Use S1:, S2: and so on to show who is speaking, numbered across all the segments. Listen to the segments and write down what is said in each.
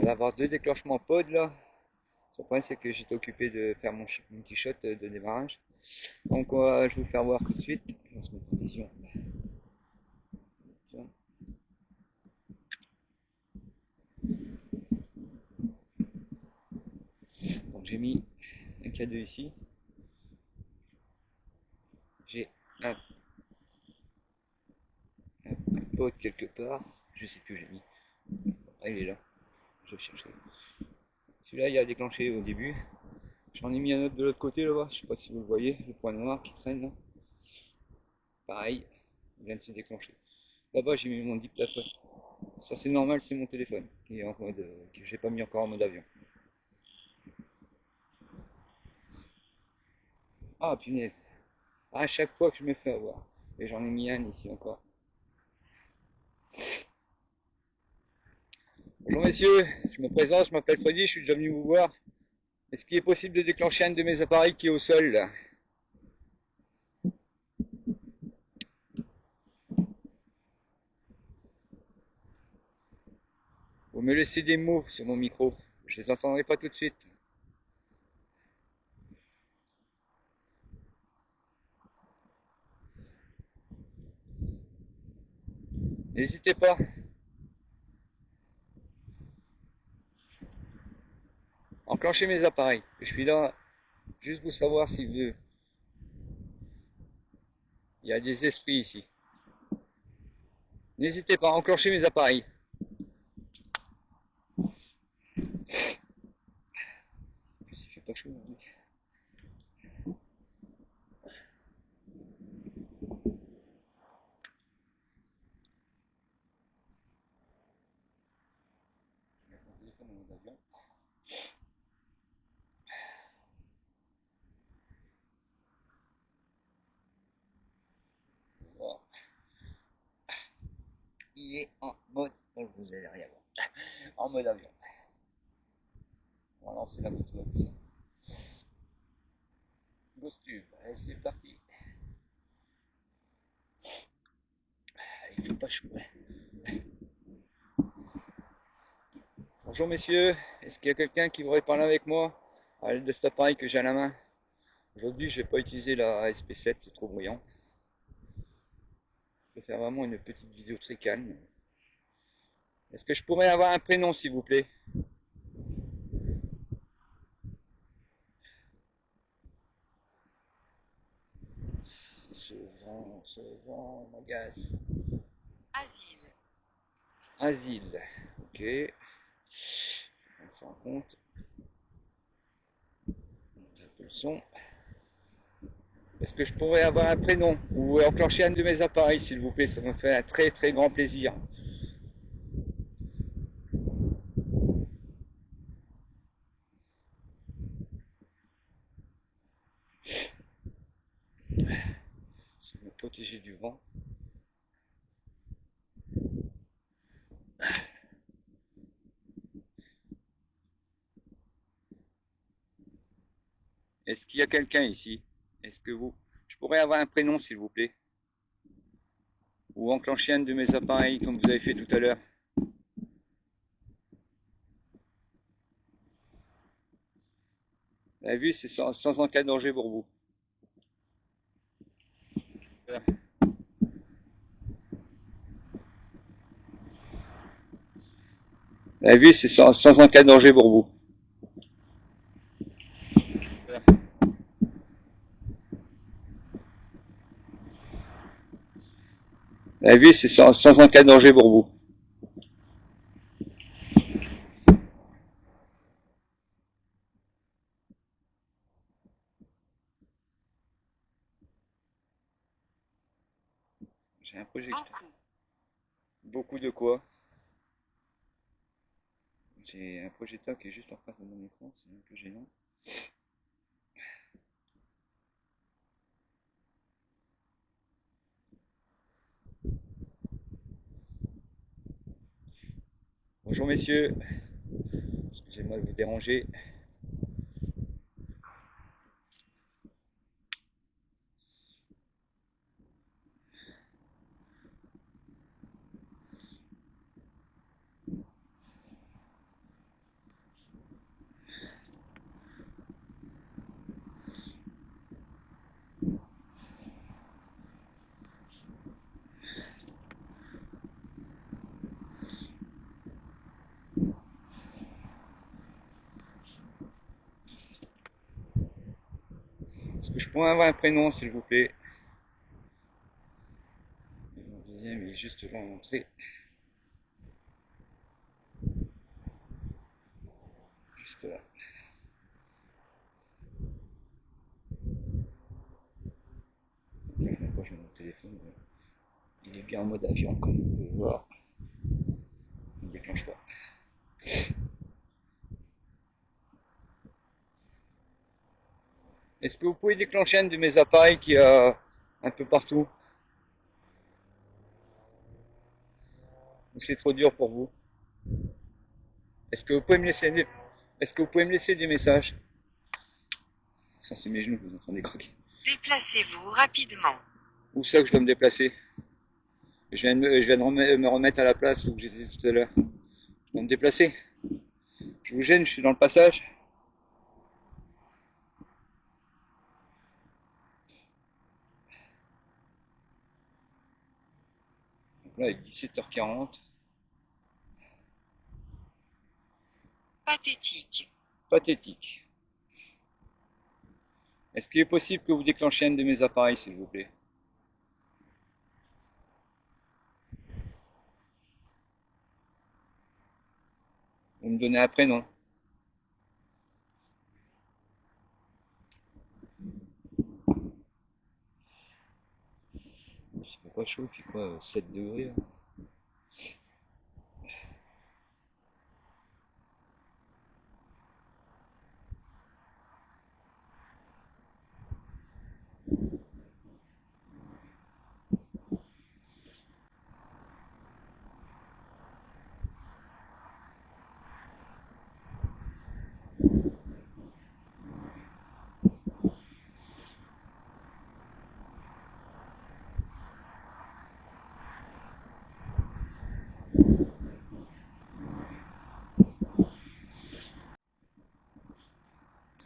S1: va avoir deux déclenchements pod là. Le problème c'est que j'étais occupé de faire mon petit shot de démarrage. Donc je vais vous faire voir tout de suite. Je vais se mettre en vision. Donc j'ai mis un K2 ici. J'ai un pod quelque part. Je sais plus où j'ai mis. Ah, il est là. Je vais chercher. Celui-là il a déclenché au début. J'en ai mis un autre de l'autre côté là-bas. Je sais pas si vous le voyez, le point noir qui traîne là. Pareil, il vient de se déclencher. Là-bas j'ai mis mon dictaphone. Ça c'est normal, c'est mon téléphone qui est en mode, que j'ai pas mis encore en mode avion. Ah punaise. À chaque fois que je me fais avoir. Et j'en ai mis un ici encore. Bonjour messieurs, je me présente, je m'appelle Freddy, je suis déjà venu vous voir. Est-ce qu'il est possible de déclencher un de mes appareils qui est au sol là? Vous me laissez des mots sur mon micro. Je les entendrai pas tout de suite. N'hésitez pas. Enclenchez mes appareils. Je suis là juste pour savoir si il y a des esprits ici. N'hésitez pas à enclencher mes appareils. En plus, il fait pas chaud aujourd'hui. Je vais mettre mon téléphone en mode avion. Voilà. Il est en mode, bon, vous allez rien voir, en mode avion. On va lancer la moto avec ça. Grosse tube, allez c'est parti. Il fait pas chaud. Bonjour messieurs, est-ce qu'il y a quelqu'un qui voudrait parler avec moi à l'aide de cet appareil que j'ai à la main? Aujourd'hui je vais pas utiliser la SP7, c'est trop bruyant. Je vais faire vraiment une petite vidéo très calme. Est-ce que je pourrais avoir un prénom s'il vous plaît? Ce vent m'agace.
S2: Asile.
S1: Asile, ok. On s'en rend compte. On un peu le son. Est-ce que je pourrais avoir un prénom ou enclencher un de mes appareils s'il vous plaît? Ça me fait un très très grand plaisir. C'est me protéger du vent. Est-ce qu'il y a quelqu'un ici? Est-ce que vous... Je pourrais avoir un prénom s'il vous plaît? Ou enclencher un de mes appareils comme vous avez fait tout à l'heure? La vue c'est sans en cas de danger pour vous. La vue c'est sans en cas de danger pour vous. La vue c'est sans en cas de danger pour vous. J'ai un projecteur.
S2: Beaucoup.
S1: Beaucoup de quoi? J'ai un projecteur qui est juste en face de mon écran, c'est un peu gênant. Bonjour messieurs, excusez-moi de vous déranger. Est-ce que je pourrais avoir un prénom, s'il vous plaît? Et mon deuxième il est juste là à l'entrée. Juste là. Là, je m'approche de mon téléphone. Il est bien en mode avion, comme vous pouvez voir. Il ne déclenche pas. Est-ce que vous pouvez déclencher un de mes appareils qui a un peu partout? Ou c'est trop dur pour vous? Est-ce que vous pouvez me laisser des... Est-ce que vous pouvez me laisser des messages? Ça, c'est mes genoux que vous entendez craquer.
S2: Déplacez-vous rapidement.
S1: Où ça que je dois me déplacer? Je viens de me remettre à la place où j'étais tout à l'heure. Je dois me déplacer. Je vous gêne, je suis dans le passage. Donc là, il est 17h40.
S2: Pathétique.
S1: Pathétique. Est-ce qu'il est possible que vous déclenchiez un de mes appareils, s'il vous plaît? Vous me donnez un prénom. C'est pas chaud, il fait quoi, 7 degrés là.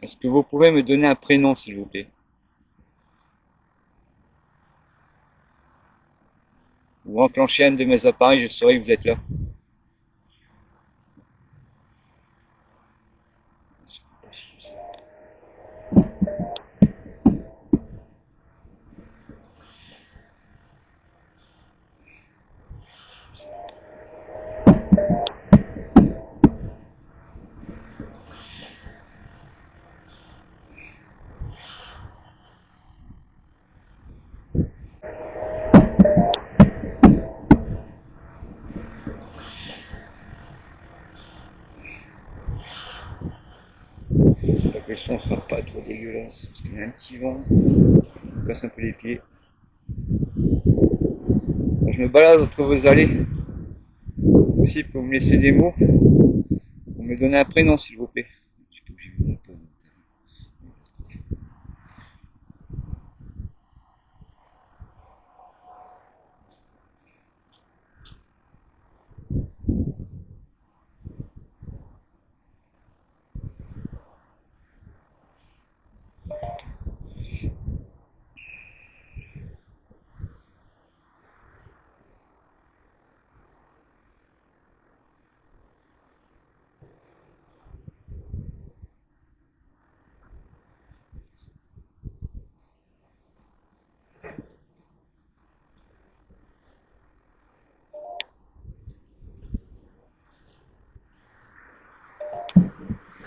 S1: Est-ce que vous pouvez me donner un prénom, s'il vous plaît? Vous enclenchez un de mes appareils, je saurai que vous êtes là. C'est pas possible, ça. J'espère que le son sera pas trop dégueulasse, parce qu'il y a un petit vent, il me casse un peu les pieds. Je me balade entre vos allées. Possible que vous me laissiez des mots. Vous me donnez un prénom, s'il vous plaît.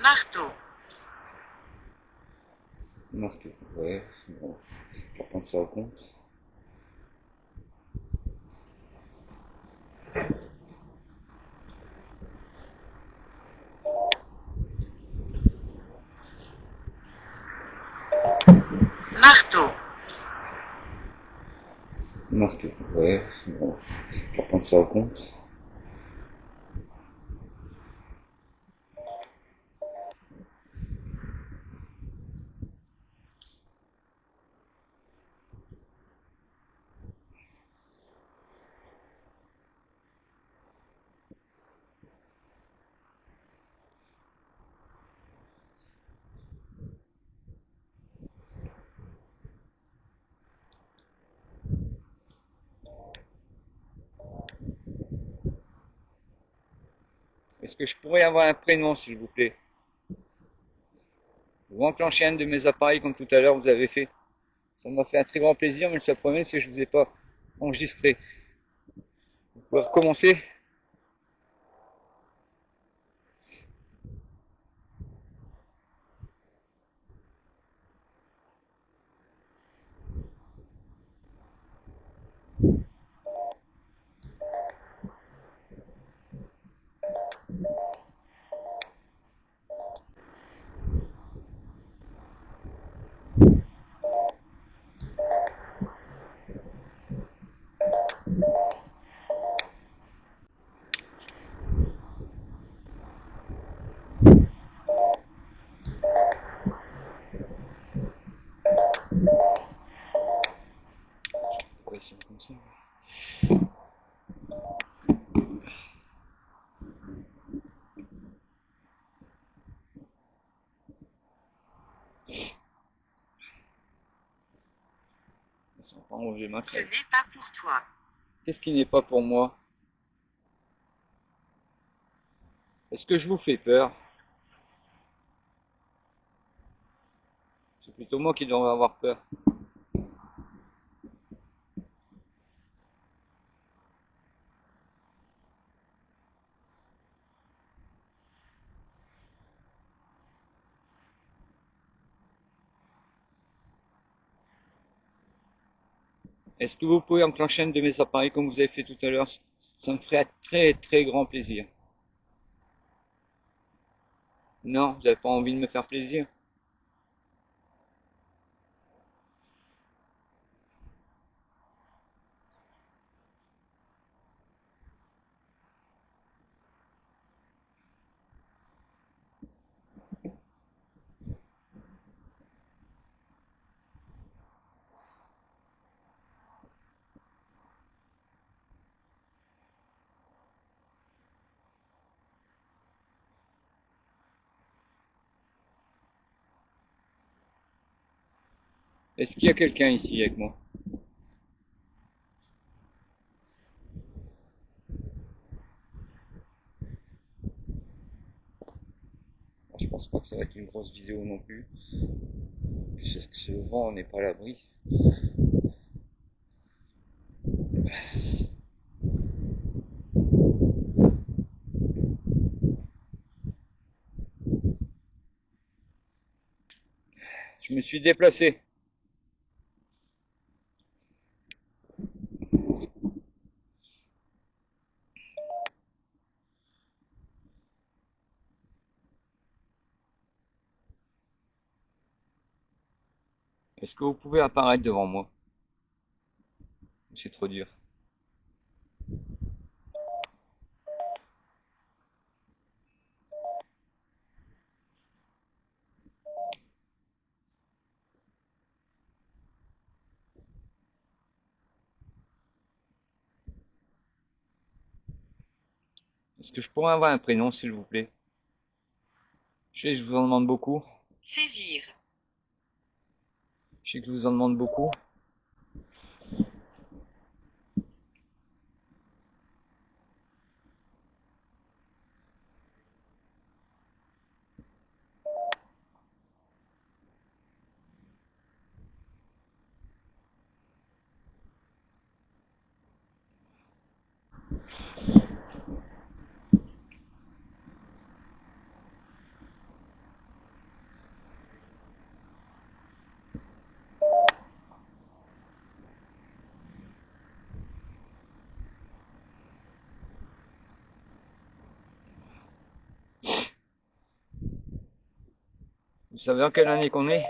S2: Marteau.
S1: Marteau, ouais, bon, je vais prendre ça au compte.
S2: Marteau.
S1: Marteau, ouais, bon, je vais prendre ça au compte. Est-ce que je pourrais avoir un prénom, s'il vous plaît? Ou enclencher un de mes appareils comme tout à l'heure vous avez fait. Ça m'a fait un très grand plaisir, mais le seul problème c'est que je ne vous ai pas enregistré. Vous pouvez recommencer. Ouais, c'est comme ça. Ça va pas enlever ma
S2: Ce
S1: crème.
S2: n'est pas pour toi.
S1: Qu'est-ce qui n'est pas pour moi? Est-ce que je vous fais peur? C'est plutôt moi qui devrais avoir peur. Est-ce que vous pouvez enclencher un de mes appareils comme vous avez fait tout à l'heure? Ça me ferait un très très grand plaisir. Non, vous n'avez pas envie de me faire plaisir? Est-ce qu'il y a quelqu'un ici avec moi? Je pense pas que ça va être une grosse vidéo non plus. Ce vent, on n'est pas à l'abri. Je me suis déplacé. Est-ce que vous pouvez apparaître devant moi? C'est trop dur. Est-ce que je pourrais avoir un prénom, s'il vous plaît? Je sais que je vous en demande beaucoup.
S2: Saisir.
S1: Je sais que je vous en demande beaucoup. Vous savez en quelle année qu'on est?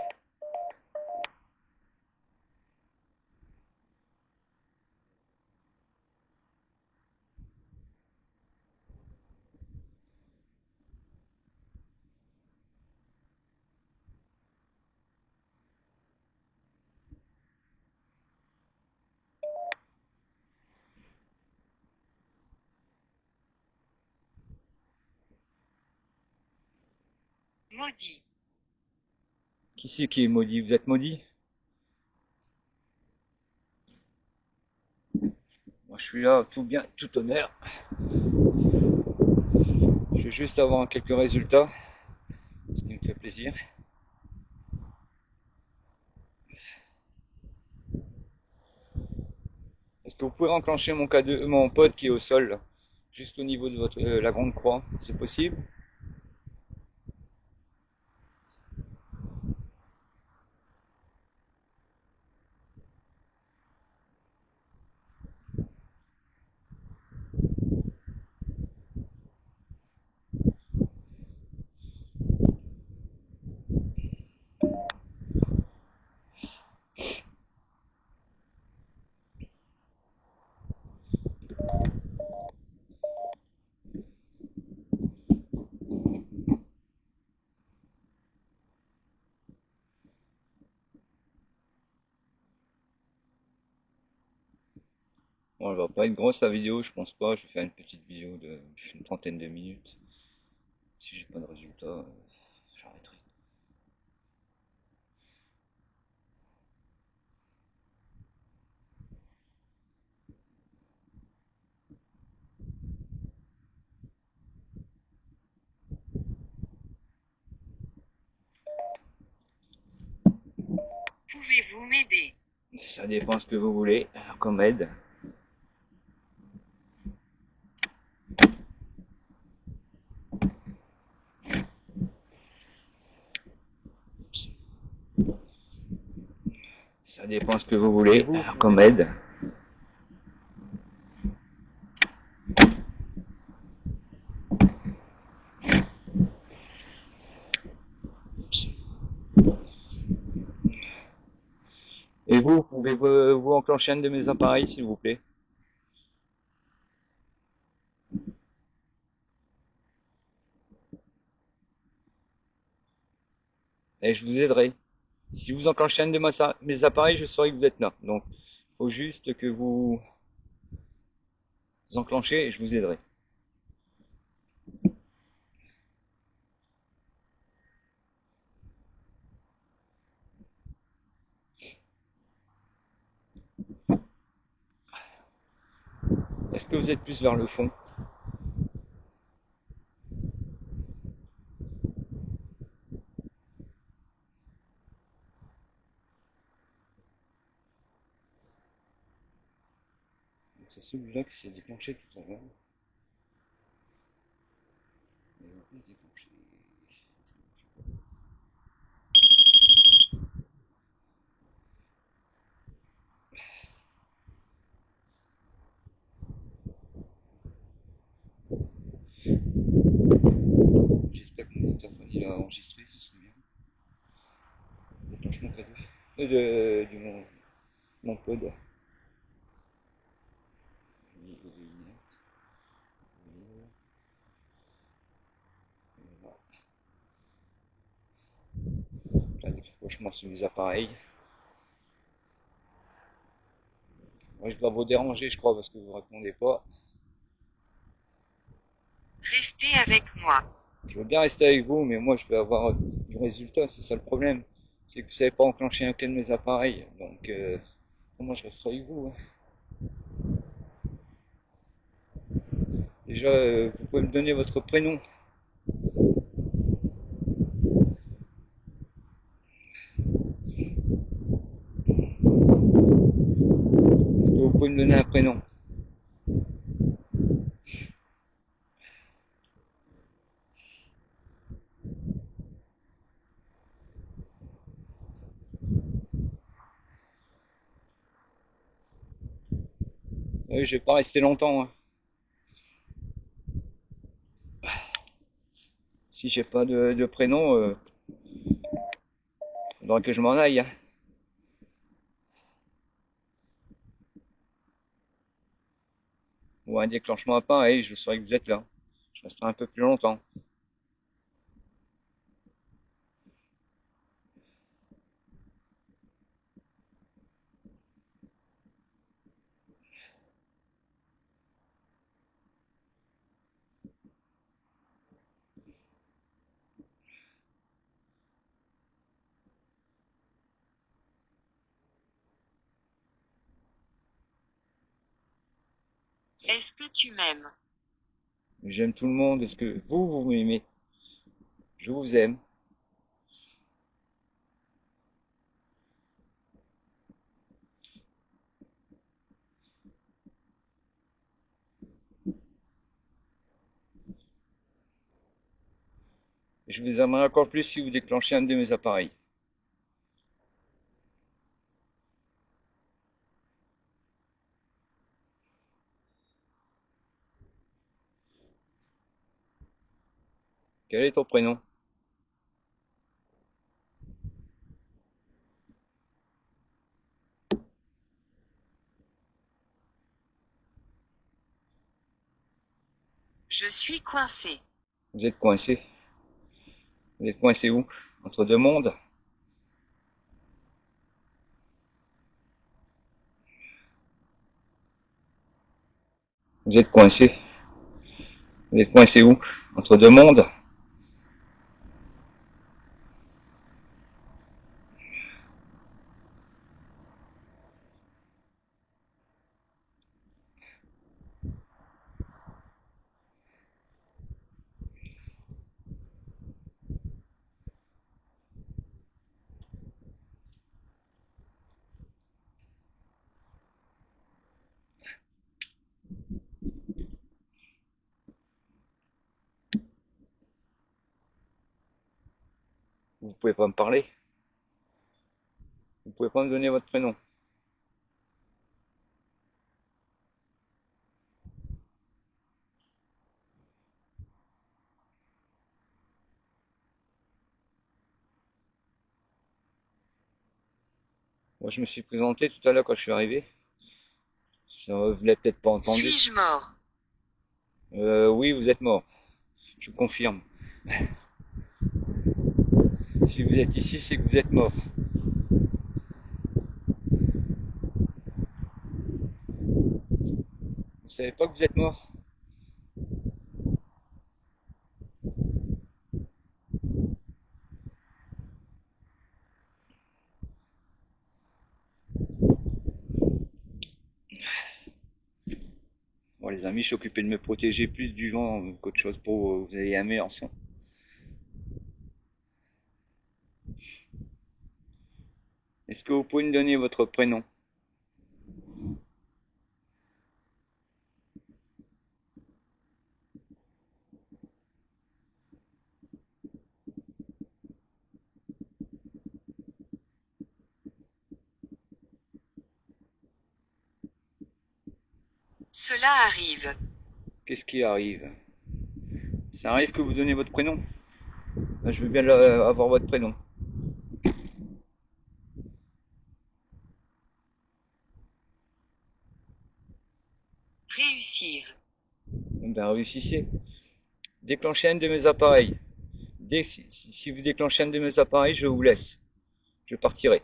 S2: Maudit.
S1: Qui c'est qui est maudit? Vous êtes maudit? Moi je suis là, tout bien, tout honneur. Je vais juste avoir quelques résultats, ce qui me fait plaisir. Est-ce que vous pouvez enclencher mon K2, mon pod qui est au sol, là, juste au niveau de votre la grande croix? C'est possible? Bon, elle va pas être grosse la vidéo, je pense pas. Je vais faire une petite vidéo de une trentaine de minutes. Si j'ai pas de résultat, j'arrêterai.
S2: Pouvez-vous m'aider?
S1: Ça dépend ce que vous voulez comme aide. Ça dépend ce que vous voulez comme aide. Et vous pouvez vous enclencher un de mes appareils, s'il vous plaît? Et je vous aiderai. Si vous enclenchez un de mes appareils, je saurai que vous êtes là. Donc, il faut juste que vous enclenchez et je vous aiderai. Est-ce que vous êtes plus vers le fond? C'est celui-là qui s'est déclenché tout à l'heure. Il va plus se déclencher. J'espère que mon dictaphone il a enregistré, ce serait bien. Déclenchement cadeau. De mon pod. Là, déclenchement sur mes appareils. Moi, je dois vous déranger, je crois, parce que vous ne répondez pas.
S2: Restez avec moi.
S1: Je veux bien rester avec vous, mais moi, je veux avoir du résultat. C'est ça le problème. C'est que vous savez pas enclencher aucun de mes appareils. Donc, moi, je resterai avec vous, hein. Déjà, vous pouvez me donner votre prénom. Est-ce que vous pouvez me donner un prénom? Oui, je vais pas rester longtemps, hein. Si j'ai pas de prénom, faudra que je m'en aille, hein. Ou un déclenchement à part, et je saurai que vous êtes là. Je resterai un peu plus longtemps.
S2: Est-ce que tu m'aimes?
S1: J'aime tout le monde. Est-ce que vous m'aimez? Je vous aime. Je vous aimerais encore plus si vous déclenchez un de mes appareils. Quel est ton prénom?
S2: Je suis coincé.
S1: Vous êtes coincé. Vous êtes coincé où? Entre deux mondes? Vous êtes coincé. Vous êtes coincé où? Entre deux mondes? Vous pouvez pas me parler? Vous pouvez pas me donner votre prénom? Moi, je me suis présenté tout à l'heure quand je suis arrivé. Ça, vous l'avez peut-être pas entendu.
S2: Suis-je mort?
S1: Oui, vous êtes mort. Je confirme. Si vous êtes ici, c'est que vous êtes mort. Vous savez pas que vous êtes mort? Bon, les amis, je suis occupé de me protéger plus du vent qu'autre chose pour vous. Vous ayez un meilleur son. Est-ce que vous pouvez me donner votre prénom?
S2: Cela arrive.
S1: Qu'est-ce qui arrive? Ça arrive que vous donnez votre prénom? Je veux bien avoir votre prénom.
S2: Réussir.
S1: Ben, réussissez. Déclenchez un de mes appareils. Si vous déclenchez un de mes appareils, je vous laisse. Je partirai.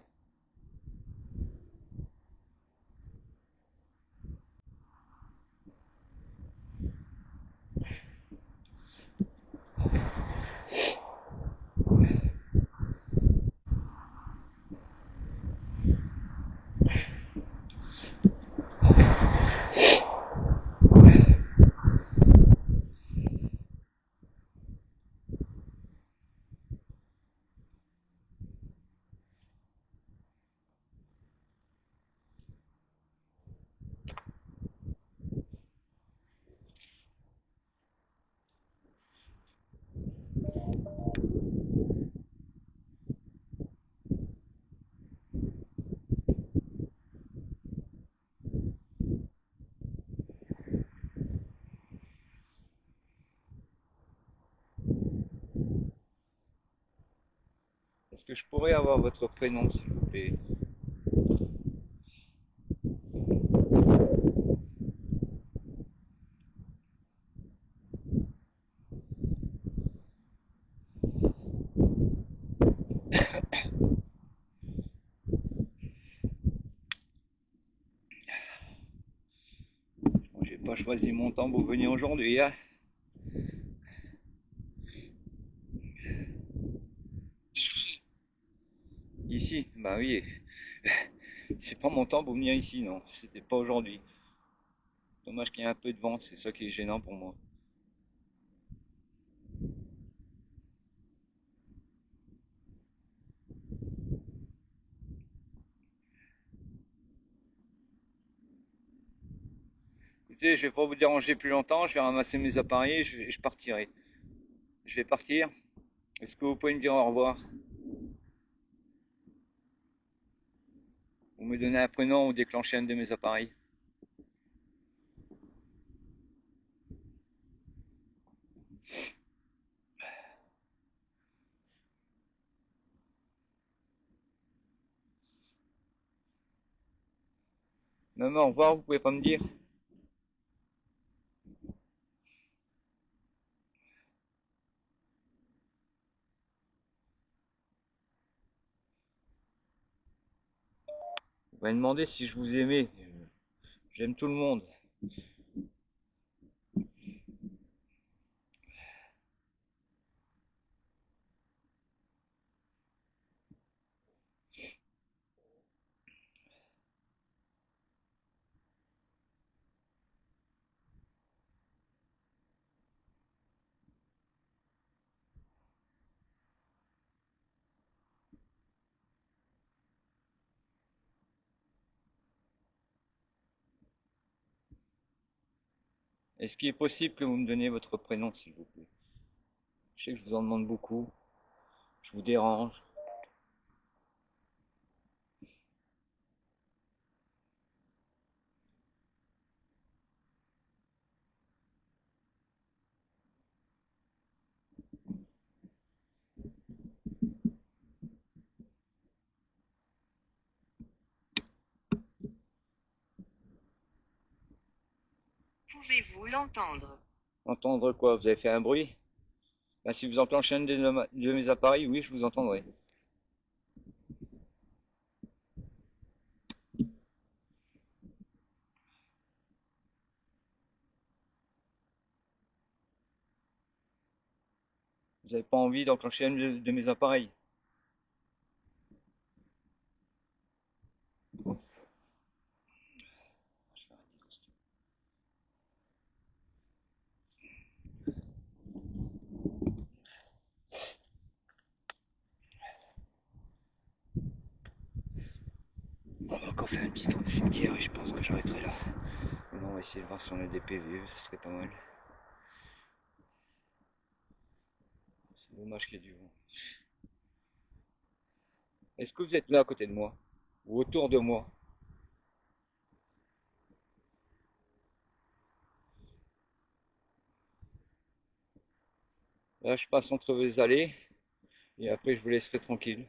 S1: Est-ce que je pourrais avoir votre prénom, s'il vous plaît? J'ai pas choisi mon temps pour venir aujourd'hui, hein.
S2: Ici.
S1: Ici, bah oui. C'est pas mon temps pour venir ici, non. C'était pas aujourd'hui. Dommage qu'il y ait un peu de vent, c'est ça qui est gênant pour moi. Écoutez, je vais pas vous déranger plus longtemps, je vais ramasser mes appareils et je partirai. Je vais partir. Est-ce que vous pouvez me dire au revoir? Vous me donnez un prénom ou déclenchez un de mes appareils? Même au revoir, vous pouvez pas me dire? Vous m'avez demandé si je vous aimais. J'aime tout le monde. Est-ce qu'il est possible que vous me donniez votre prénom, s'il vous plaît? Je sais que je vous en demande beaucoup. Je vous dérange.
S2: Pouvez-vous l'entendre?
S1: Entendre quoi? Vous avez fait un bruit? Ben, si vous enclenchez un de mes appareils, oui, je vous entendrai. Vous n'avez pas envie d'enclencher un de mes appareils? Je vais arrêter comme ça. On va encore faire un petit tour de cimetière et je pense que j'arrêterai là. Maintenant, on va essayer de voir si on a des PV, ce serait pas mal. C'est dommage qu'il y ait du vent. Est-ce que vous êtes là à côté de moi? Ou autour de moi? Là, je passe entre les allées et après, je vous laisserai tranquille.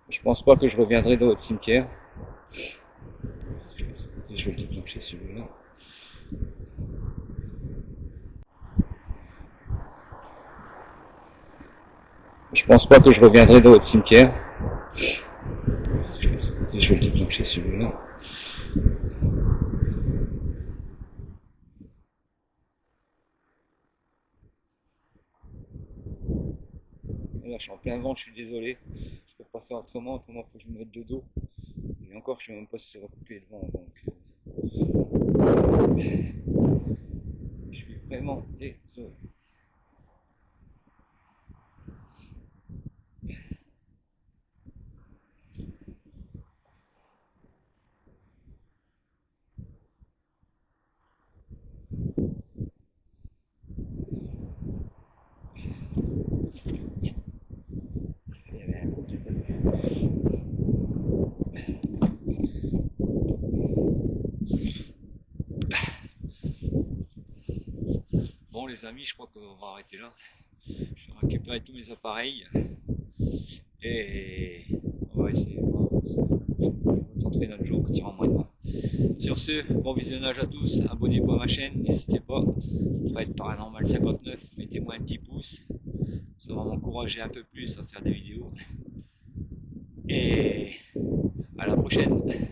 S1: Je pense pas que je reviendrai dans votre cimetière. Je vais le déclencher celui-là. Je pense pas que je reviendrai dans votre cimetière. Je vais le déclencher celui-là. Là, je suis en plein vent, je suis désolé. Je peux pas faire autrement, il faut que je me mette de dos. Et encore, je sais même pas si ça va couper le vent. Donc, je suis vraiment désolé. Bon les amis, je crois qu'on va arrêter là. Je vais récupérer tous mes appareils et on va essayer de tenter notre jour quand il y aura moins de vent. Sur ce, bon visionnage à tous, abonnez-vous à ma chaîne, n'hésitez pas. Fred Paranormal 59, mettez-moi un petit pouce, ça va m'encourager un peu plus à faire des vidéos. Et à la prochaine.